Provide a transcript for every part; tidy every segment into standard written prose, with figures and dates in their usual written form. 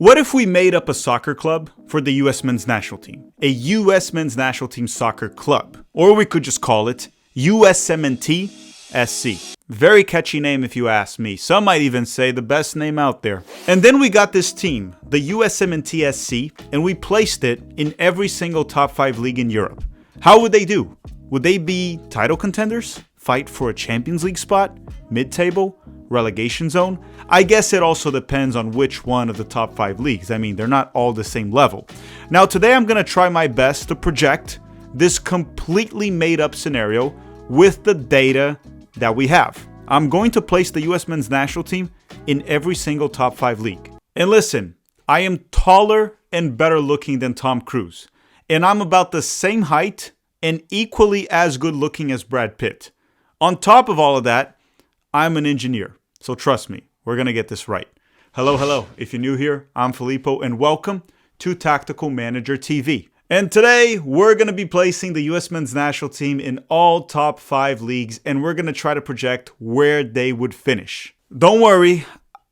What if we made up a soccer club for the US men's national team? A US men's national team soccer club. Or we could just call it USMNT SC. Very catchy name if you ask me. Some might even say the best name out there. And then we got this team, the USMNT SC, and we placed it in every single top 5 league in Europe. How would they do? Would they be title contenders? Fight for a Champions League spot? Mid-table? Relegation zone? I guess it also depends on which one of the top 5 leagues. I mean, they're not all the same level. Now, today I'm going to try my best to project this completely made up scenario with the data that we have. I'm going to place the US men's national team in every single top 5 league. And listen, I am taller and better looking than Tom Cruise. And I'm about the same height and equally as good looking as Brad Pitt. On top of all of that, I'm an engineer. So trust me, we're going to get this right. Hello. If you're new here, I'm Filippo and welcome to Tactical Manager TV. And today we're going to be placing the US men's national team in all top 5 leagues and we're going to try to project where they would finish. Don't worry,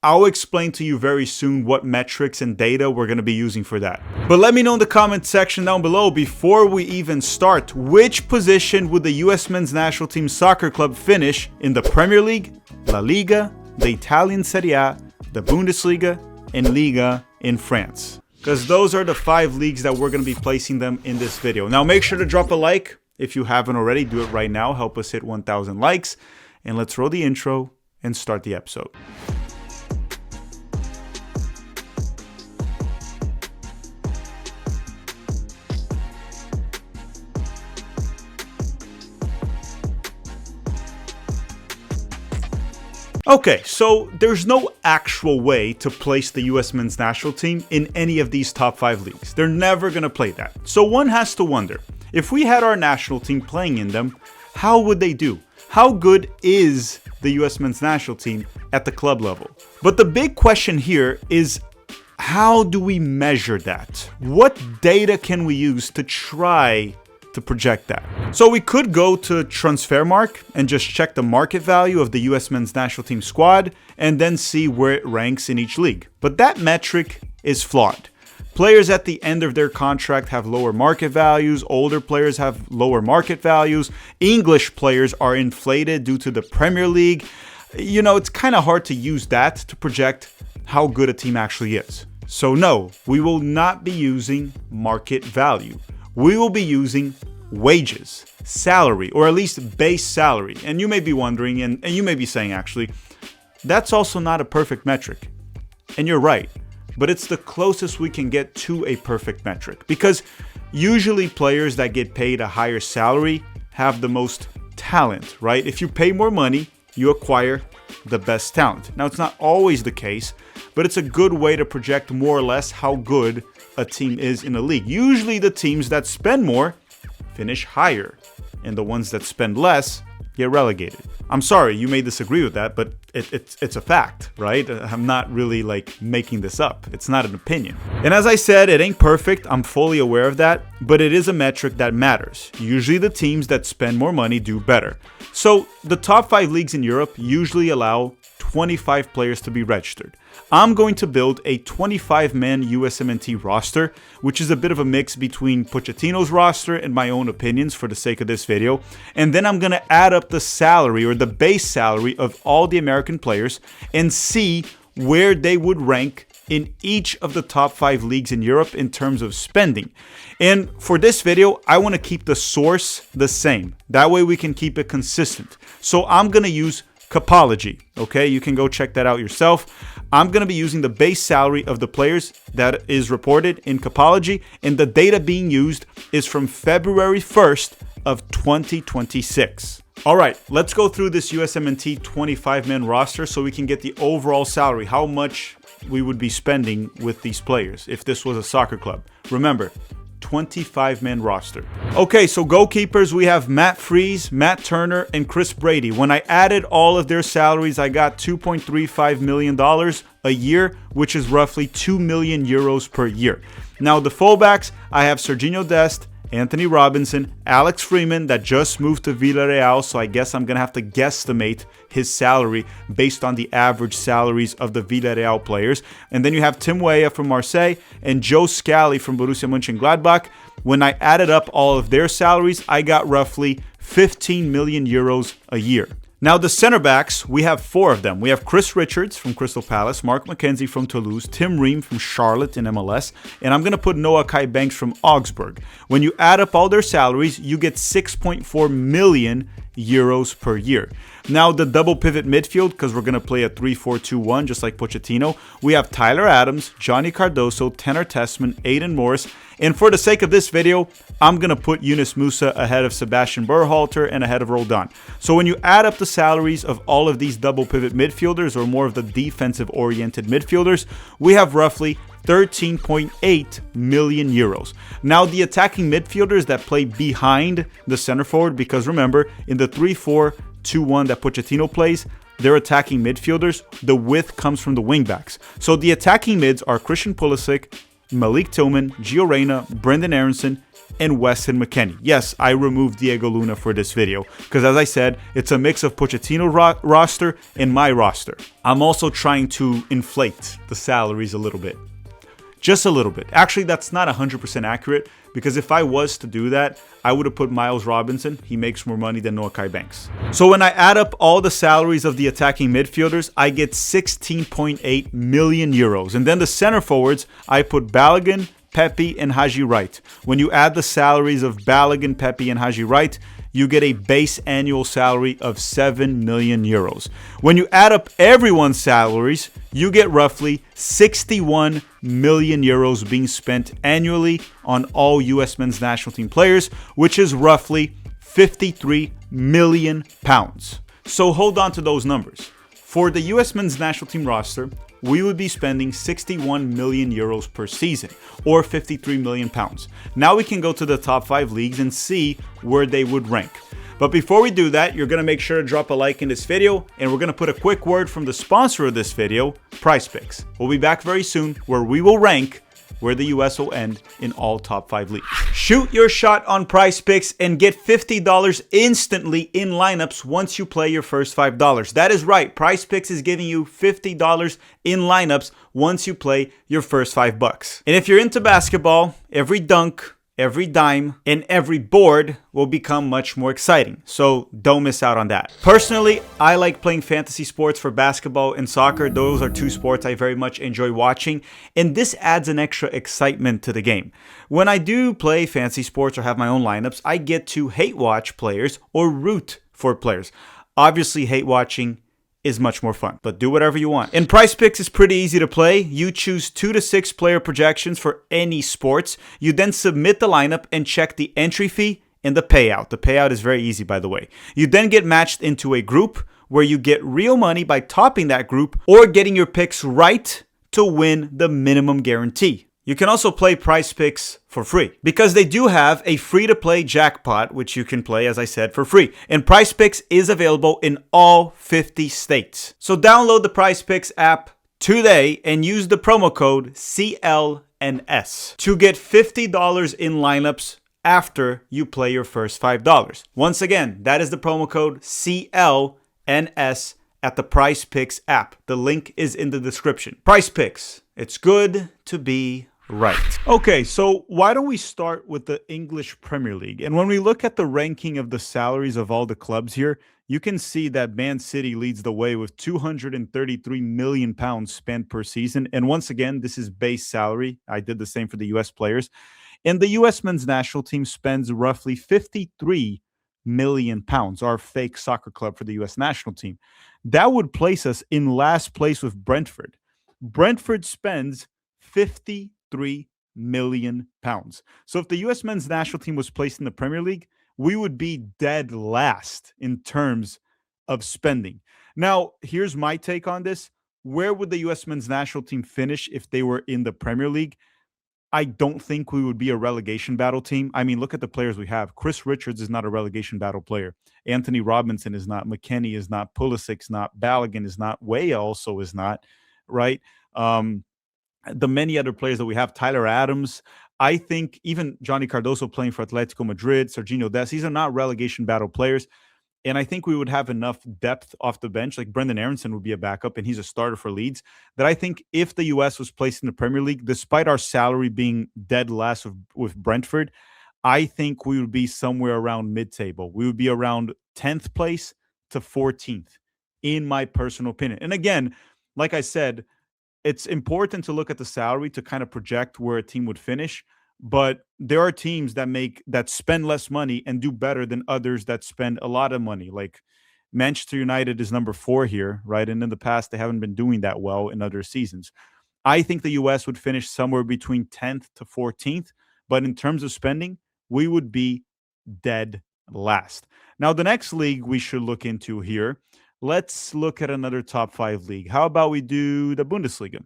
I'll explain to you very soon what metrics and data we're going to be using for that. But let me know in the comment section down below before we even start, which position would the US men's national team soccer club finish in the Premier League, La Liga, the Italian Serie A, the Bundesliga, and Liga in France? Because those are the 5 leagues that we're going to be placing them in this video. Now make sure to drop a like if you haven't already. Do it right now. Help us hit 1,000 likes. And let's roll the intro and start the episode. Okay, so there's no actual way to place the US men's national team in any of these top 5 leagues. They're never going to play that. So one has to wonder, if we had our national team playing in them, how would they do? How good is the US men's national team at the club level? But the big question here is, how do we measure that? What data can we use to try to project that? So we could go to Transfermarkt and just check the market value of the US men's national team squad and then see where it ranks in each league. But that metric is flawed. Players at the end of their contract have lower market values, older players have lower market values, English players are inflated due to the Premier League. You know, it's kind of hard to use that to project how good a team actually is. So no, we will not be using market value. We will be using wages, salary, or at least base salary. And you may be wondering, and you may be saying actually, that's also not a perfect metric. And you're right, but it's the closest we can get to a perfect metric. Because usually players that get paid a higher salary have the most talent, right? If you pay more money, you acquire the best talent. Now, it's not always the case, but it's a good way to project more or less how good a team is in a league. Usually the teams that spend more finish higher, and the ones that spend less get relegated. I'm sorry, you may disagree with that, but it's a fact, right? I'm not really like making this up. It's not an opinion. And as I said, it ain't perfect. I'm fully aware of that, but it is a metric that matters. Usually the teams that spend more money do better. So the top 5 leagues in Europe usually allow 25 players to be registered. I'm going to build a 25-man USMNT roster, which is a bit of a mix between Pochettino's roster and my own opinions for the sake of this video. And then I'm going to add up the salary or the base salary of all the American players and see where they would rank in each of the top 5 leagues in Europe in terms of spending. And for this video, I want to keep the source the same. That way we can keep it consistent. So I'm going to use Capology, okay? You can go check that out yourself. I'm going to be using the base salary of the players that is reported in Capology, and the data being used is from February 1st of 2026. All right, let's go through this USMNT 25-man roster so we can get the overall salary, how much we would be spending with these players if this was a soccer club. Remember, 25-man roster. Okay, so goalkeepers, we have Matt Freese, Matt Turner, and Chris Brady. When I added all of their salaries, I got $2.35 million a year, which is roughly 2 million euros per year. Now, the fullbacks, I have Serginho Dest Anthony Robinson, Alex Freeman that just moved to Villarreal, so I guess I'm going to have to guesstimate his salary based on the average salaries of the Villarreal players. And then you have Tim Weah from Marseille and Joe Scally from Borussia Mönchengladbach. When I added up all of their salaries, I got roughly 15 million euros a year. Now, the center backs, we have 4 of them. We have Chris Richards from Crystal Palace, Mark McKenzie from Toulouse, Tim Ream from Charlotte in MLS, and I'm going to put Noah Kai Banks from Augsburg. When you add up all their salaries, you get 6.4 million euros per year. Now, the double pivot midfield, because we're going to play a 3-4-2-1 just like Pochettino, we have Tyler Adams, Johnny Cardoso, Tanner Tessman, Aiden Morris, and for the sake of this video, I'm going to put Yunus Musa ahead of Sebastian Berhalter and ahead of Roldan. So when you add up the salaries of all of these double pivot midfielders, or more of the defensive-oriented midfielders, we have roughly 13.8 million euros. Now, the attacking midfielders that play behind the center forward, because remember, in the 3-4-2-1 that Pochettino plays, they're attacking midfielders. The width comes from the wingbacks. So the attacking mids are Christian Pulisic, Malik Tillman, Gio Reyna, Brendan Aronson, and Weston McKennie. Yes, I removed Diego Luna for this video because, as I said, it's a mix of Pochettino roster and my roster. I'm also trying to inflate the salaries a little bit. Just a little bit. Actually, that's not 100% accurate, because if I was to do that, I would have put Miles Robinson. He makes more money than Noah Kai Banks. So when I add up all the salaries of the attacking midfielders, I get 16.8 million euros. And then the center forwards, I put Balogun, Pepe, and Haji Wright. When you add the salaries of Balogun, Pepe, and Haji Wright, you get a base annual salary of 7 million euros. When you add up everyone's salaries, you get roughly 61 million euros being spent annually on all US men's national team players, which is roughly 53 million pounds. So hold on to those numbers. For the US men's national team roster, we would be spending 61 million euros per season, or 53 million pounds. Now we can go to the top 5 leagues and see where they would rank. But before we do that, you're going to make sure to drop a like in this video, and we're going to put a quick word from the sponsor of this video, PrizePicks. We'll be back very soon, where we will rank where the US will end in all top 5 leagues. Shoot your shot on PrizePicks and get $50 instantly in lineups once you play your first $5. That is right, PrizePicks is giving you $50 in lineups once you play your first $5. And if you're into basketball, every dunk, every dime, and every board will become much more exciting. So don't miss out on that. Personally, I like playing fantasy sports for basketball and soccer. Those are 2 sports I very much enjoy watching, and this adds an extra excitement to the game. When I do play fantasy sports or have my own lineups, I get to hate watch players or root for players. Obviously, hate watching is much more fun, but do whatever you want. And PrizePicks is pretty easy to play. You choose 2 to 6 player projections for any sports. You then submit the lineup and check the entry fee and the payout. The payout is very easy, by the way. You then get matched into a group where you get real money by topping that group or getting your picks right to win the minimum guarantee. You can also play PrizePicks for free because they do have a free-to-play jackpot, which you can play, as I said, for free. And PrizePicks is available in all 50 states. So download the PrizePicks app today and use the promo code CLNS to get $50 in lineups after you play your first $5. Once again, that is the promo code CLNS at the PrizePicks app. The link is in the description. PrizePicks, it's good to be right. Okay, so why don't we start with the English Premier League? And when we look at the ranking of the salaries of all the clubs here, you can see that Man City leads the way with 233 million pounds spent per season. And once again, this is base salary. I did the same for the US players. And the US men's national team spends roughly 53 million pounds, our fake soccer club for the US national team. That would place us in last place with Brentford. Brentford spends 53 million pounds. So if the US men's national team was placed in the Premier League, we would be dead last in terms of spending. Now, here's my take on this. Where would the US men's national team finish if they were in the Premier League? I don't think we would be a relegation battle team. I mean, look at the players we have. Chris Richards is not a relegation battle player. Anthony Robinson is not. McKennie is not. Pulisic's not. Balogun is not. Weah also is not, right? the many other players that we have, Tyler Adams. I think even Johnny Cardoso playing for Atletico Madrid, Serginho Dest, these are not relegation battle players. And I think we would have enough depth off the bench. Like Brendan Aronson would be a backup, and he's a starter for Leeds. That I think if the US was placed in the Premier League, despite our salary being dead last with Brentford, I think we would be somewhere around mid-table. We would be around 10th place to 14th, in my personal opinion. And again, like I said, it's important to look at the salary to kind of project where a team would finish. But there are teams that spend less money and do better than others that spend a lot of money. Like Manchester United is number 4 here, right? And in the past, they haven't been doing that well in other seasons. I think the US would finish somewhere between 10th to 14th, but in terms of spending, we would be dead last. Now, the next league we should look into here, let's look at another top 5 league. How about we do the Bundesliga?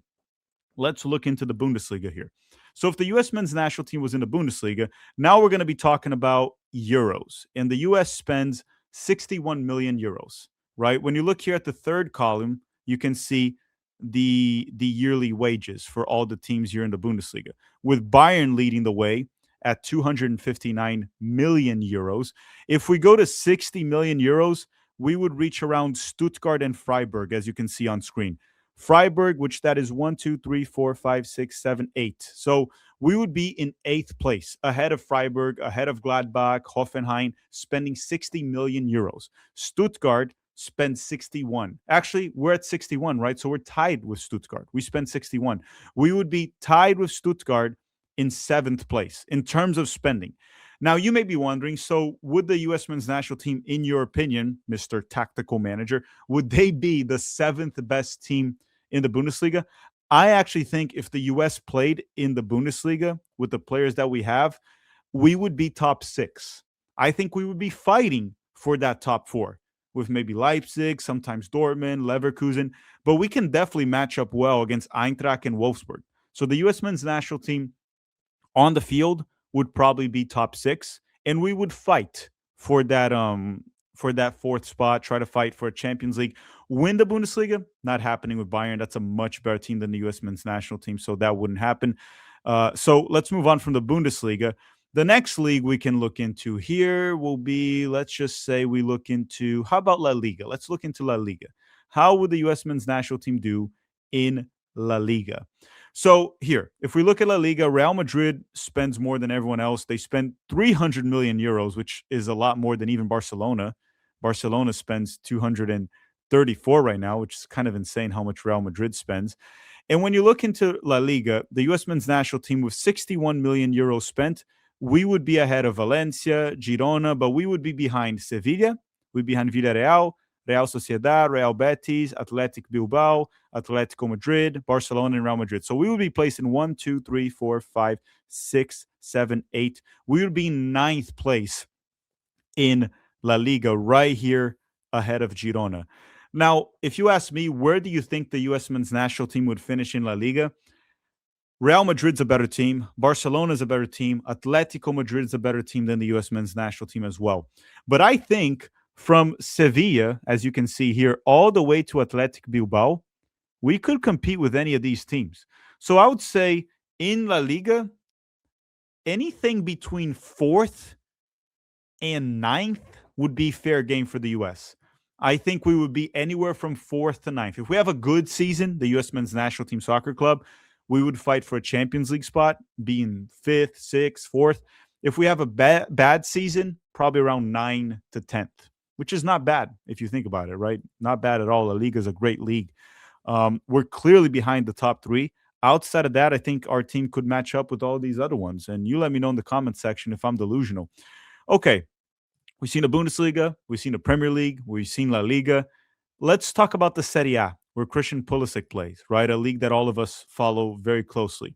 Let's look into the Bundesliga here. So if the US men's national team was in the Bundesliga, now we're going to be talking about euros. And the US spends 61 million euros, right? When you look here at the third column, you can see the yearly wages for all the teams here in the Bundesliga, with Bayern leading the way at 259 million euros. If we go to 60 million euros, we would reach around Stuttgart and Freiburg, as you can see on screen. Freiburg, which that is 1, 2, 3, 4, 5, 6, 7, 8. So we would be in 8th place, ahead of Freiburg, ahead of Gladbach, Hoffenheim, spending 60 million euros. Stuttgart spends 61. Actually, we're at 61, right? So we're tied with Stuttgart. We spend 61. We would be tied with Stuttgart in 7th place in terms of spending. Now, you may be wondering, so would the U.S. men's national team, in your opinion, Mr. Tactical Manager, would they be the 7th best team in the Bundesliga? I actually think if the U.S. played in the Bundesliga with the players that we have, we would be top 6. I think we would be fighting for that top 4 with maybe Leipzig, sometimes Dortmund, Leverkusen, but we can definitely match up well against Eintracht and Wolfsburg. So the U.S. men's national team on the field would probably be top 6, and we would fight for that 4th spot, try to fight for a Champions League. Win the Bundesliga, not happening with Bayern. That's a much better team than the US men's national team, so that wouldn't happen. So let's move on from the Bundesliga. The next league we can look into here will be, let's just say we look into, how about La Liga? Let's look into La Liga. How would the US men's national team do in La Liga? So here, if we look at La Liga, Real Madrid spends more than everyone else. They spend 300 million euros, which is a lot more than even Barcelona. Barcelona spends 234 right now, which is kind of insane how much Real Madrid spends. And when you look into La Liga, the U.S. men's national team with 61 million euros spent, we would be ahead of Valencia, Girona, but we would be behind Sevilla, we'd be behind Villarreal, Real Sociedad, Real Betis, Athletic Bilbao, Atletico Madrid, Barcelona, and Real Madrid. So we would be placed in 1, 2, 3, 4, 5, 6, 7, 8. We would be in 9th place in La Liga, right here ahead of Girona. Now, if you ask me, where do you think the U.S. men's national team would finish in La Liga? Real Madrid's a better team. Barcelona's a better team. Atletico Madrid's a better team than the U.S. men's national team as well. But I think from Sevilla, as you can see here, all the way to Athletic Bilbao, we could compete with any of these teams. So I would say in La Liga, anything between 4th and 9th would be fair game for the U.S. I think we would be anywhere from 4th to 9th. If we have a good season, the U.S. men's national team soccer club, we would fight for a Champions League spot, being 5th, 6th, 4th. If we have a bad season, probably around 9th to 10th, which is not bad if you think about it, right? Not bad at all. La Liga is a great league. We're clearly behind the top 3. Outside of that, I think our team could match up with all these other ones. And you let me know in the comment section if I'm delusional. Okay, we've seen the Bundesliga, we've seen the Premier League, we've seen La Liga. Let's talk about the Serie A, where Christian Pulisic plays, right? A league that all of us follow very closely.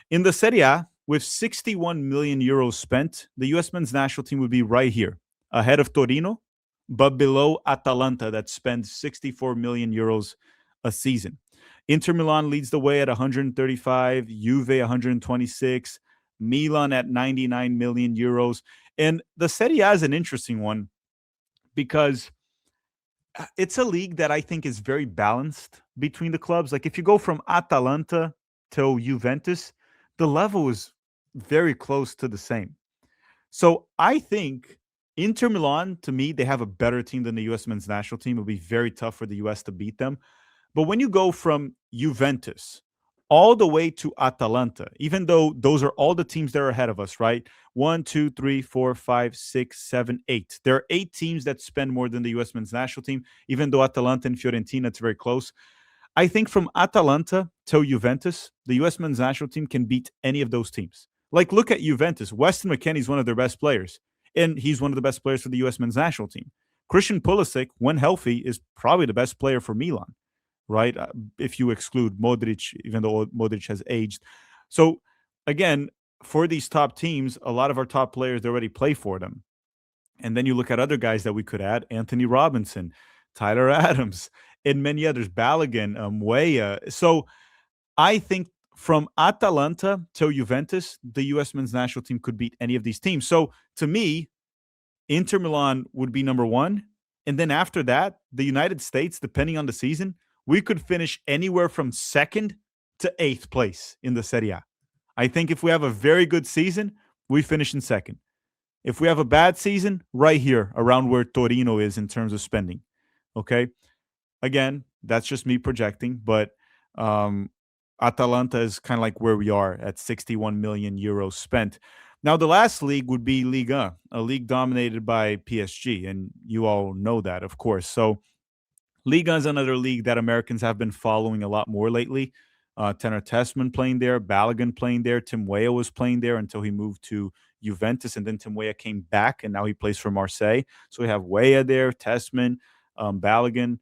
In the Serie A, with 61 million euros spent, the U.S. men's national team would be right here, ahead of Torino, but below Atalanta that spends 64 million euros a season. Inter Milan leads the way at 135, Juve 126, Milan at 99 million euros. And the Serie A is an interesting one because it's a league that I think is very balanced between the clubs. Like if you go from Atalanta till Juventus, the level is very close to the same. So I think Inter Milan, to me, they have a better team than the U.S. men's national team. It'll be very tough for the U.S. to beat them. But when you go from Juventus all the way to Atalanta, even though those are all the teams that are ahead of us, right? 1, 2, 3, 4, 5, 6, 7, 8. There are 8 teams that spend more than the U.S. men's national team, even though Atalanta and Fiorentina, it's very close. I think from Atalanta to Juventus, the U.S. men's national team can beat any of those teams. Like, look at Juventus. Weston McKennie is one of their best players, and he's one of the best players for the U.S. men's national team. Christian Pulisic, when healthy, is probably the best player for Milan, right? If you exclude Modric, even though Modric has aged. So, again, for these top teams, a lot of our top players, they already play for them. And then you look at other guys that we could add, Anthony Robinson, Tyler Adams, and many others, Balogun, Weah. So I think from Atalanta to Juventus, the U.S. men's national team could beat any of these teams. So to me, Inter Milan would be number one. And then after that, the United States, depending on the season, we could finish anywhere from 2nd to 8th place in the Serie A. I think if we have a very good season, we finish in 2nd. If we have a bad season, right here, around where Torino is in terms of spending. Okay? Again, that's just me projecting, but Atalanta is kind of like where we are at 61 million euros spent. Now, the last league would be Liga, a league dominated by PSG, and you all know that, of course. So Liga is another league that Americans have been following a lot more lately. Tanner Tessman playing there, Balogun playing there, Tim Weah was playing there until he moved to Juventus, and then Tim Weah came back, and now he plays for Marseille. So we have Weah there, Tessman, Balogun,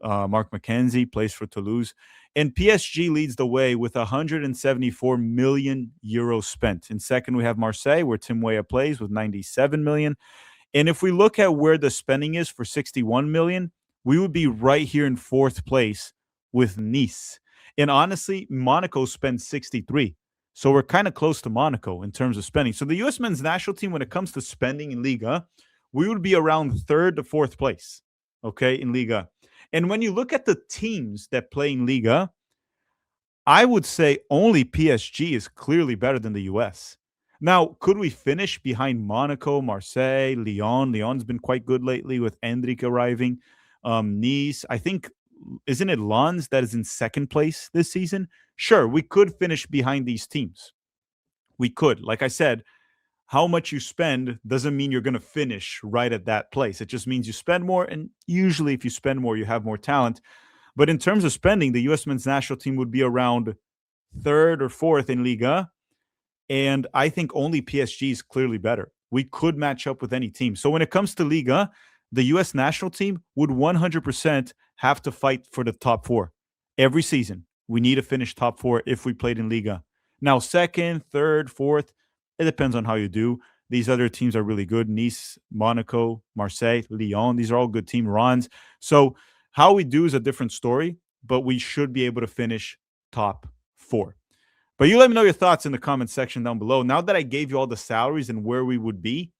Mark McKenzie plays for Toulouse. And PSG leads the way with 174 million euros spent. In second, we have Marseille, where Tim Weah plays with 97 million. And if we look at where the spending is for 61 million, we would be right here in 4th place with Nice. And honestly, Monaco spends 63. So we're kind of close to Monaco in terms of spending. So the U.S. men's national team, when it comes to spending in Liga, we would be around 3rd to 4th place, okay, in Liga. And when you look at the teams that play in Liga, I would say only PSG is clearly better than the U.S. Now, could we finish behind Monaco, Marseille, Lyon? Lyon's been quite good lately with Endrick arriving. Nice, I think, isn't it Lens that is in 2nd place this season? Sure, we could finish behind these teams. We could. Like I said, how much you spend doesn't mean you're going to finish right at that place. It just means you spend more, and usually if you spend more, you have more talent. But in terms of spending, the U.S. men's national team would be around 3rd or 4th in Liga, and I think only PSG is clearly better. We could match up with any team. So when it comes to Liga, the U.S. national team would 100% have to fight for the top 4 every season. We need to finish top 4 if we played in Liga. Now, 2nd, 3rd, 4th, it depends on how you do. These other teams are really good. Nice, Monaco, Marseille, Lyon. These are all good team runs. So how we do is a different story, but we should be able to finish top 4. But you let me know your thoughts in the comment section down below. Now that I gave you all the salaries and where we would be,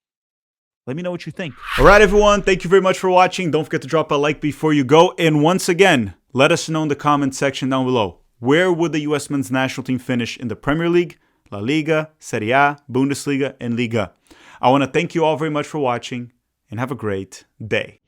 let me know what you think. All right, everyone. Thank you very much for watching. Don't forget to drop a like before you go. And once again, let us know in the comment section down below. Where would the U.S. men's national team finish in the Premier League, La Liga, Serie A, Bundesliga, and Liga? I want to thank you all very much for watching, and have a great day.